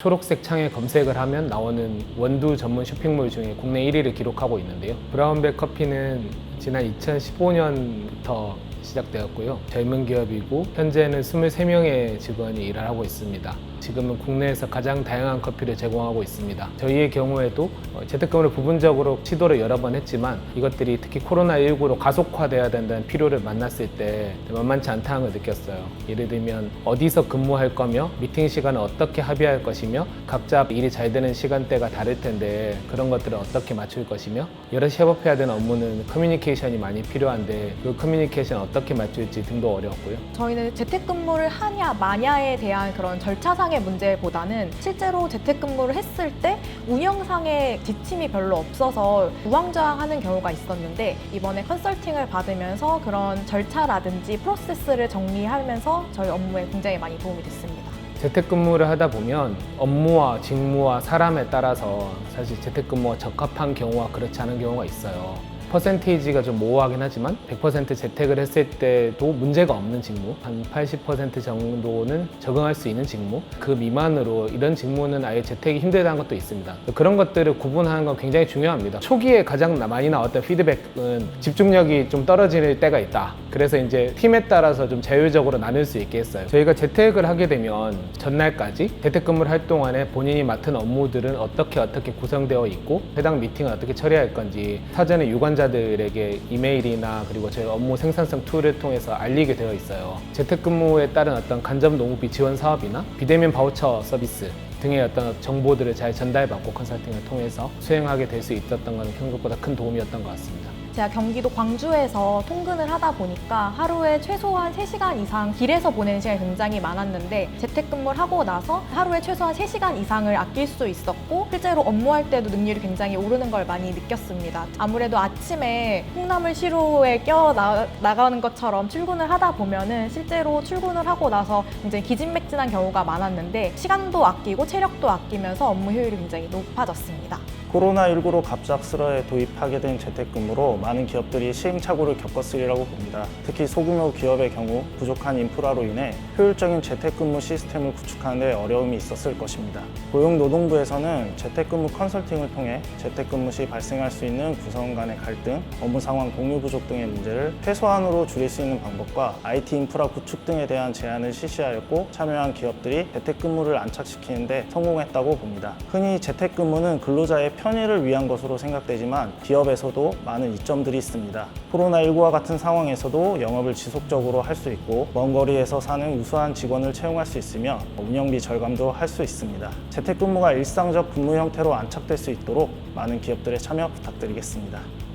초록색 창에 검색을 하면 나오는 원두 전문 쇼핑몰 중에 국내 1위를 기록하고 있는데요. 브라운백 커피는 지난 2015년부터 시작되었고요. 젊은 기업이고 현재는 23명의 직원이 일을 하고 있습니다. 지금은 국내에서 가장 다양한 커피를 제공하고 있습니다. 저희의 경우에도 재택근무를 부분적으로 시도를 여러 번 했지만 이것들이 특히 코로나19로 가속화돼야 된다는 필요를 만났을 때 만만치 않다는 걸 느꼈어요. 예를 들면 어디서 근무할 거며 미팅 시간을 어떻게 합의할 것이며 각자 일이 잘 되는 시간대가 다를 텐데 그런 것들을 어떻게 맞출 것이며 여럿이 협업해야 되는 업무는 커뮤니케이션이 많이 필요한데 그 커뮤니케이션 어떻게 맞출지 등도 어려웠고요. 저희는 재택근무를 하냐 마냐에 대한 그런 절차상의 문제보다는 실제로 재택근무를 했을 때 운영상의 지침이 별로 없어서 우왕좌왕하는 경우가 있었는데 이번에 컨설팅을 받으면서 그런 절차라든지 프로세스를 정리하면서 저희 업무에 굉장히 많이 도움이 됐습니다. 재택근무를 하다 보면 업무와 직무와 사람에 따라서 사실 재택근무가 적합한 경우와 그렇지 않은 경우가 있어요. 퍼센테이지가 좀 모호하긴 하지만 100% 재택을 했을 때도 문제가 없는 직무, 한 80% 정도는 적응할 수 있는 직무, 그 미만으로 이런 직무는 아예 재택이 힘들다는 것도 있습니다. 그런 것들을 구분하는 건 굉장히 중요합니다. 초기에 가장 많이 나왔던 피드백은 집중력이 좀 떨어질 때가 있다. 그래서 이제 팀에 따라서 좀 자율적으로 나눌 수 있게 했어요. 저희가 재택을 하게 되면 전날까지 재택근무를 할 동안에 본인이 맡은 업무들은 어떻게 구성되어 있고 해당 미팅을 어떻게 처리할 건지 사전에 유관자들에게 이메일이나 그리고 저희 업무 생산성 툴을 통해서 알리게 되어 있어요. 재택근무에 따른 어떤 간접 농업비 지원 사업이나 비대면 바우처 서비스 등의 어떤 정보들을 잘 전달받고 컨설팅을 통해서 수행하게 될 수 있었던 것은 생각보다 큰 도움이었던 것 같습니다. 제가 경기도 광주에서 통근을 하다 보니까 하루에 최소한 3시간 이상 길에서 보내는 시간이 굉장히 많았는데 재택근무를 하고 나서 하루에 최소한 3시간 이상을 아낄 수 있었고 실제로 업무할 때도 능률이 굉장히 오르는 걸 많이 느꼈습니다. 아무래도 아침에 콩나물 시루에 나가는 것처럼 출근을 하다 보면은 실제로 출근을 하고 나서 굉장히 기진맥진한 경우가 많았는데 시간도 아끼고 체력도 아끼면서 업무 효율이 굉장히 높아졌습니다. 코로나19로 갑작스레 도입하게 된 재택근무로 많은 기업들이 시행착오를 겪었으리라고 봅니다. 특히 소규모 기업의 경우 부족한 인프라로 인해 효율적인 재택근무 시스템을 구축하는 데 어려움이 있었을 것입니다. 고용노동부에서는 재택근무 컨설팅을 통해 재택근무 시 발생할 수 있는 구성원 간의 갈등, 업무 상황 공유 부족 등의 문제를 최소한으로 줄일 수 있는 방법과 IT 인프라 구축 등에 대한 제안을 실시하였고 참여한 기업들이 재택근무를 안착시키는 데 성공했다고 봅니다. 흔히 재택근무는 근로자의 편의를 위한 것으로 생각되지만 기업에서도 많은 이점들이 있습니다. 코로나19와 같은 상황에서도 영업을 지속적으로 할 수 있고 먼 거리에서 사는 우수한 직원을 채용할 수 있으며 운영비 절감도 할 수 있습니다. 재택근무가 일상적 근무 형태로 안착될 수 있도록 많은 기업들의 참여 부탁드리겠습니다.